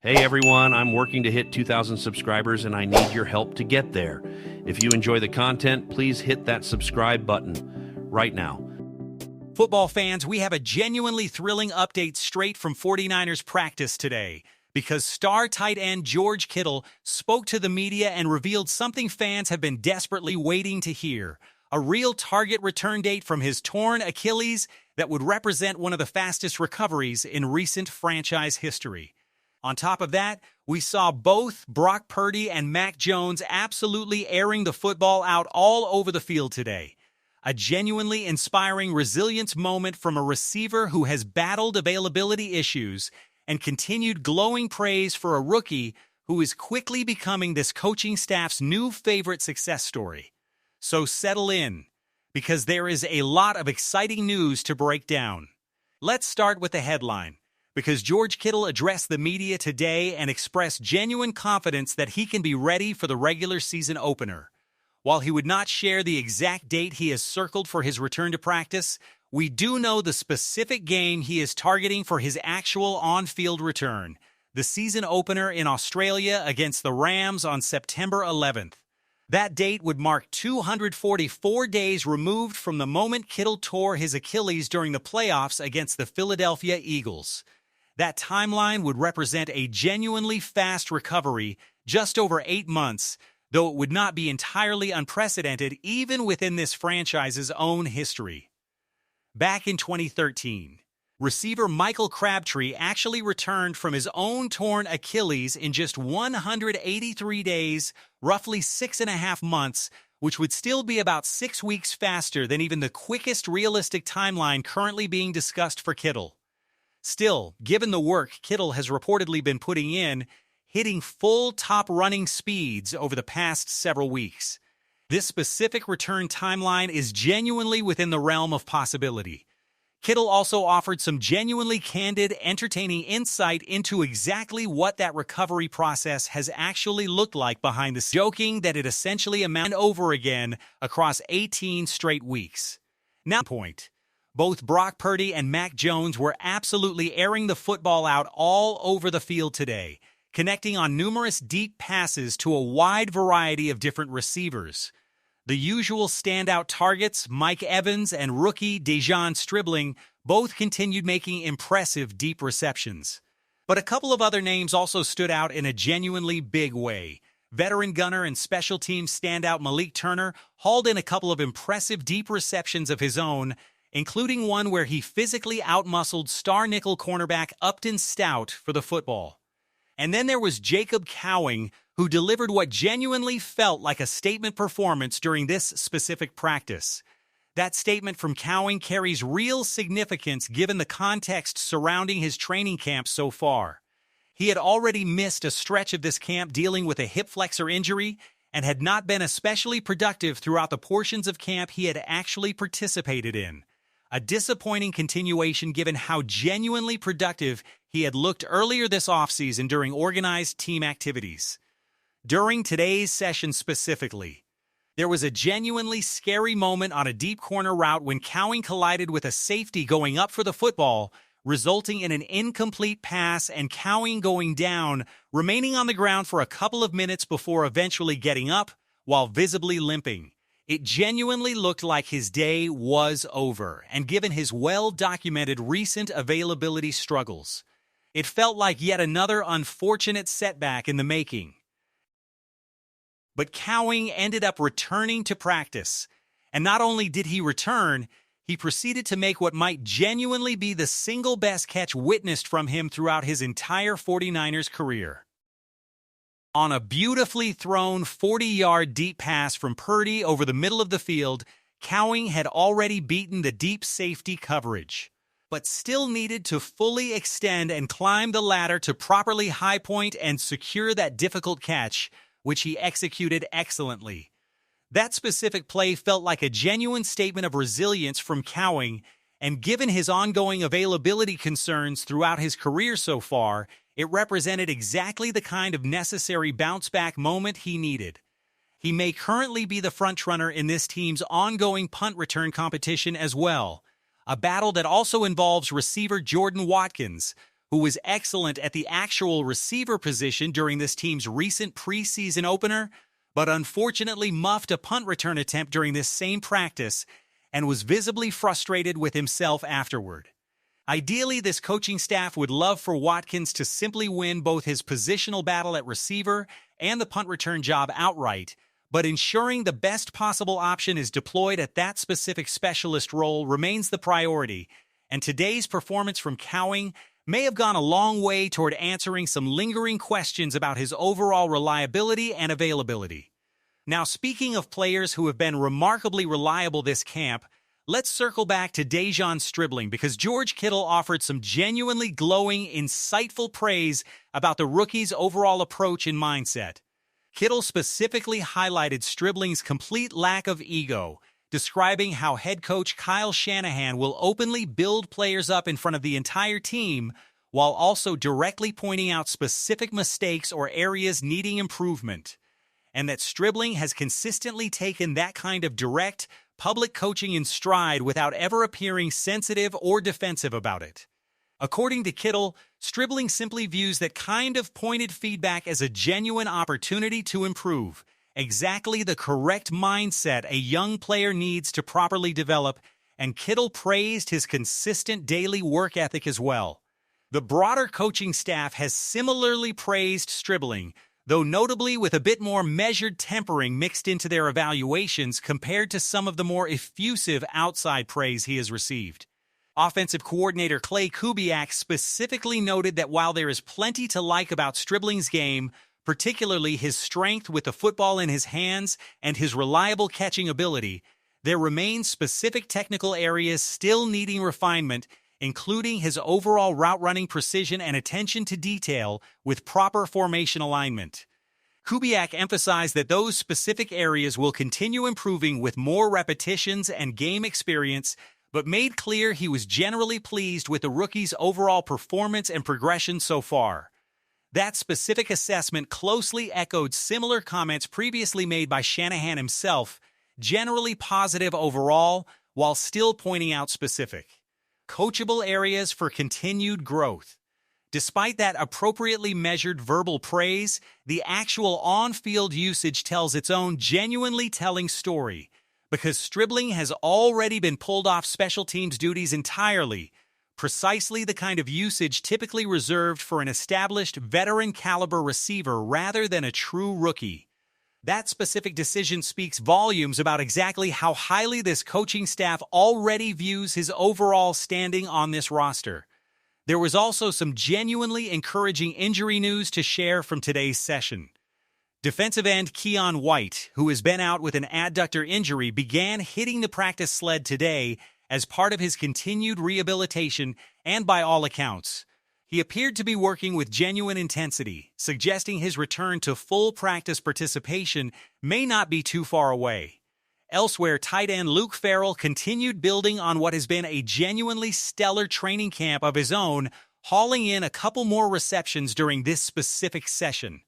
Hey everyone, I'm working to hit 2,000 subscribers and I need your help to get there. If you enjoy the content, please hit that subscribe button right now. Football fans, we have a genuinely thrilling update straight from 49ers practice today because star tight end George Kittle spoke to the media and revealed something fans have been desperately waiting to hear: a real target return date from his torn Achilles that would represent one of the fastest recoveries in recent franchise history. On top of that, we saw both Brock Purdy and Mac Jones absolutely airing the football out all over the field today. A genuinely inspiring resilience moment from a receiver who has battled availability issues, and continued glowing praise for a rookie who is quickly becoming this coaching staff's new favorite success story. So settle in, because there is a lot of exciting news to break down. Let's start with the headline, because George Kittle addressed the media today and expressed genuine confidence that he can be ready for the regular season opener. While he would not share the exact date he has circled for his return to practice, we do know the specific game he is targeting for his actual on-field return: the season opener in Australia against the Rams on September 11th. That date would mark 244 days removed from the moment Kittle tore his Achilles during the playoffs against the Philadelphia Eagles. That timeline would represent a genuinely fast recovery, just over 8 months, though it would not be entirely unprecedented even within this franchise's own history. Back in 2013, receiver Michael Crabtree actually returned from his own torn Achilles in just 183 days, roughly 6.5 months, which would still be about 6 weeks faster than even the quickest realistic timeline currently being discussed for Kittle. Still, given the work Kittle has reportedly been putting in, hitting full top running speeds over the past several weeks, this specific return timeline is genuinely within the realm of possibility. Kittle also offered some genuinely candid, entertaining insight into exactly what that recovery process has actually looked like behind the scenes, joking that it essentially amounted over again across 18 straight weeks. Now, both Brock Purdy and Mac Jones were absolutely airing the football out all over the field today, connecting on numerous deep passes to a wide variety of different receivers. The usual standout targets, Mike Evans and rookie Dejon Stribbling, both continued making impressive deep receptions. But a couple of other names also stood out in a genuinely big way. Veteran gunner and special teams standout Malik Turner hauled in a couple of impressive deep receptions of his own, including one where he physically outmuscled star nickel cornerback Upton Stout for the football. And then there was Jacob Cowing, who delivered what genuinely felt like a statement performance during this specific practice. That statement from Cowing carries real significance given the context surrounding his training camp so far. He had already missed a stretch of this camp dealing with a hip flexor injury and had not been especially productive throughout the portions of camp he had actually participated in. A disappointing continuation given how genuinely productive he had looked earlier this offseason during organized team activities. During today's session specifically, there was a genuinely scary moment on a deep corner route when Cowing collided with a safety going up for the football, resulting in an incomplete pass and Cowing going down, remaining on the ground for a couple of minutes before eventually getting up while visibly limping. It genuinely looked like his day was over, and given his well-documented recent availability struggles, it felt like yet another unfortunate setback in the making. But Cowing ended up returning to practice, and not only did he return, he proceeded to make what might genuinely be the single best catch witnessed from him throughout his entire 49ers career. On a beautifully thrown 40-yard deep pass from Purdy over the middle of the field, Cowing had already beaten the deep safety coverage, but still needed to fully extend and climb the ladder to properly high point and secure that difficult catch, which he executed excellently. That specific play felt like a genuine statement of resilience from Cowing, and given his ongoing availability concerns throughout his career so far, it represented exactly the kind of necessary bounce-back moment he needed. He may currently be the frontrunner in this team's ongoing punt return competition as well, a battle that also involves receiver Jordan Watkins, who was excellent at the actual receiver position during this team's recent preseason opener, but unfortunately muffed a punt return attempt during this same practice and was visibly frustrated with himself afterward. Ideally, this coaching staff would love for Watkins to simply win both his positional battle at receiver and the punt return job outright, but ensuring the best possible option is deployed at that specific specialist role remains the priority, and today's performance from Cowing may have gone a long way toward answering some lingering questions about his overall reliability and availability. Now, speaking of players who have been remarkably reliable this camp, let's circle back to Dejon Stribbling because George Kittle offered some genuinely glowing, insightful praise about the rookie's overall approach and mindset. Kittle specifically highlighted Stribbling's complete lack of ego, describing how head coach Kyle Shanahan will openly build players up in front of the entire team while also directly pointing out specific mistakes or areas needing improvement, and that Stribbling has consistently taken that kind of direct, public coaching in stride without ever appearing sensitive or defensive about it. According to Kittle, Stribbling simply views that kind of pointed feedback as a genuine opportunity to improve, exactly the correct mindset a young player needs to properly develop, and Kittle praised his consistent daily work ethic as well. The broader coaching staff has similarly praised Stribbling, though notably with a bit more measured tempering mixed into their evaluations compared to some of the more effusive outside praise he has received. Offensive coordinator Clay Kubiak specifically noted that while there is plenty to like about Stribbling's game, particularly his strength with the football in his hands and his reliable catching ability, there remain specific technical areas still needing refinement, including his overall route running precision and attention to detail with proper formation alignment. Kubiak emphasized that those specific areas will continue improving with more repetitions and game experience, but made clear he was generally pleased with the rookie's overall performance and progression so far. That specific assessment closely echoed similar comments previously made by Shanahan himself, generally positive overall, while still pointing out specific, coachable areas for continued growth. Despite that appropriately measured verbal praise, the actual on-field usage tells its own genuinely telling story, because Stribbling has already been pulled off special teams duties entirely, precisely the kind of usage typically reserved for an established veteran-caliber receiver rather than a true rookie. That specific decision speaks volumes about exactly how highly this coaching staff already views his overall standing on this roster. There was also some genuinely encouraging injury news to share from today's session. Defensive end Keion White, who has been out with an adductor injury, began hitting the practice sled today as part of his continued rehabilitation, and by all accounts, he appeared to be working with genuine intensity, suggesting his return to full practice participation may not be too far away. Elsewhere, tight end Luke Farrell continued building on what has been a genuinely stellar training camp of his own, hauling in a couple more receptions during this specific session.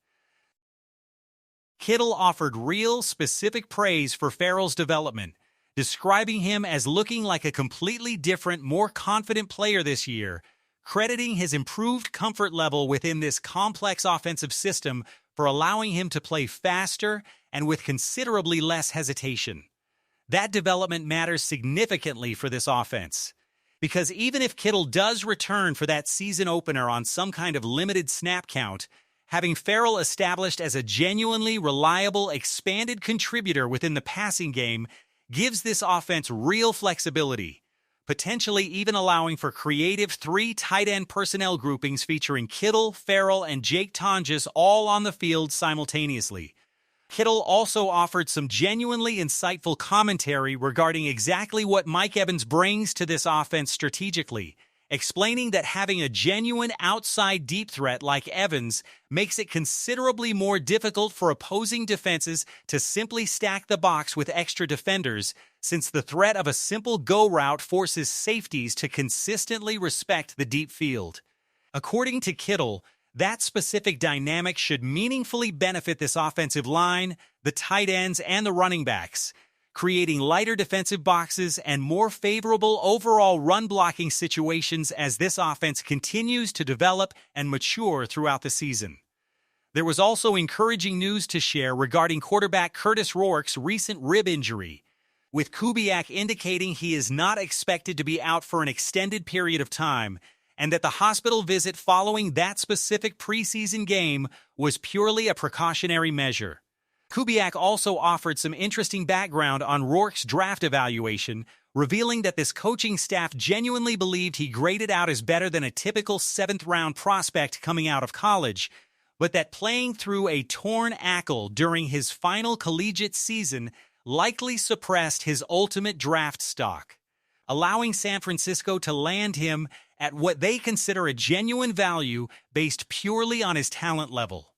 Kittle offered real, specific praise for Farrell's development, describing him as looking like a completely different, more confident player this year, crediting his improved comfort level within this complex offensive system for allowing him to play faster and with considerably less hesitation. That development matters significantly for this offense, because even if Kittle does return for that season opener on some kind of limited snap count, having Farrell established as a genuinely reliable, expanded contributor within the passing game gives this offense real flexibility, potentially even allowing for creative 3 tight end personnel groupings featuring Kittle, Farrell, and Jake Tonjes all on the field simultaneously. Kittle also offered some genuinely insightful commentary regarding exactly what Mike Evans brings to this offense strategically, explaining that having a genuine outside deep threat like Evans makes it considerably more difficult for opposing defenses to simply stack the box with extra defenders, since the threat of a simple go route forces safeties to consistently respect the deep field. According to Kittle, that specific dynamic should meaningfully benefit this offensive line, the tight ends, and the running backs, creating lighter defensive boxes and more favorable overall run-blocking situations as this offense continues to develop and mature throughout the season. There was also encouraging news to share regarding quarterback Curtis Rourke's recent rib injury, with Kubiak indicating he is not expected to be out for an extended period of time, and that the hospital visit following that specific preseason game was purely a precautionary measure. Kubiak also offered some interesting background on Rourke's draft evaluation, revealing that this coaching staff genuinely believed he graded out as better than a typical seventh-round prospect coming out of college, but that playing through a torn ankle during his final collegiate season likely suppressed his ultimate draft stock, allowing San Francisco to land him at what they consider a genuine value based purely on his talent level.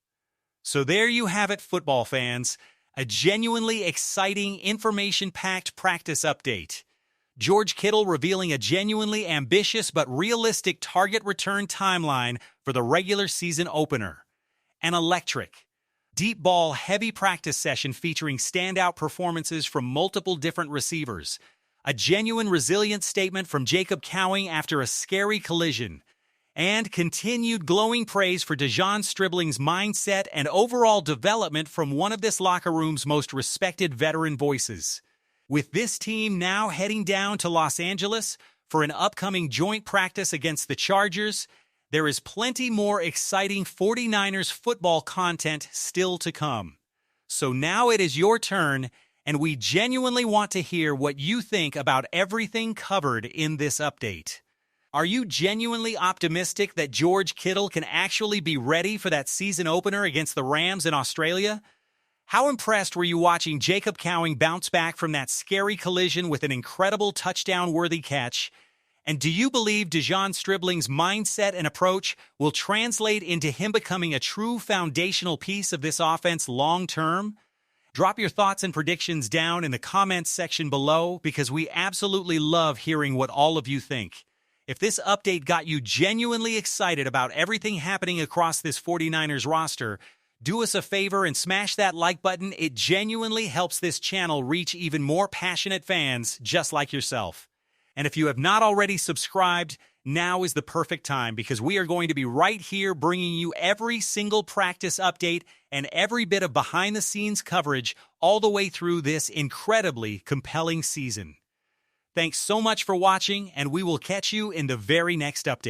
So there you have it, football fans, a genuinely exciting, information-packed practice update. George Kittle revealing a genuinely ambitious but realistic target return timeline for the regular season opener. An electric, deep ball heavy practice session featuring standout performances from multiple different receivers. A genuine resilient statement from Jacob Cowing after a scary collision. And continued glowing praise for Dejon Stribbling's mindset and overall development from one of this locker room's most respected veteran voices. With this team now heading down to Los Angeles for an upcoming joint practice against the Chargers, there is plenty more exciting 49ers football content still to come. So now it is your turn, and we genuinely want to hear what you think about everything covered in this update. Are you genuinely optimistic that George Kittle can actually be ready for that season opener against the Rams in Australia? How impressed were you watching Jacob Cowing bounce back from that scary collision with an incredible touchdown-worthy catch? And do you believe Dejon Stribbling's mindset and approach will translate into him becoming a true foundational piece of this offense long-term? Drop your thoughts and predictions down in the comments section below because we absolutely love hearing what all of you think. If this update got you genuinely excited about everything happening across this 49ers roster, do us a favor and smash that like button. It genuinely helps this channel reach even more passionate fans just like yourself. And if you have not already subscribed, now is the perfect time because we are going to be right here bringing you every single practice update and every bit of behind-the-scenes coverage all the way through this incredibly compelling season. Thanks so much for watching, and we will catch you in the very next update.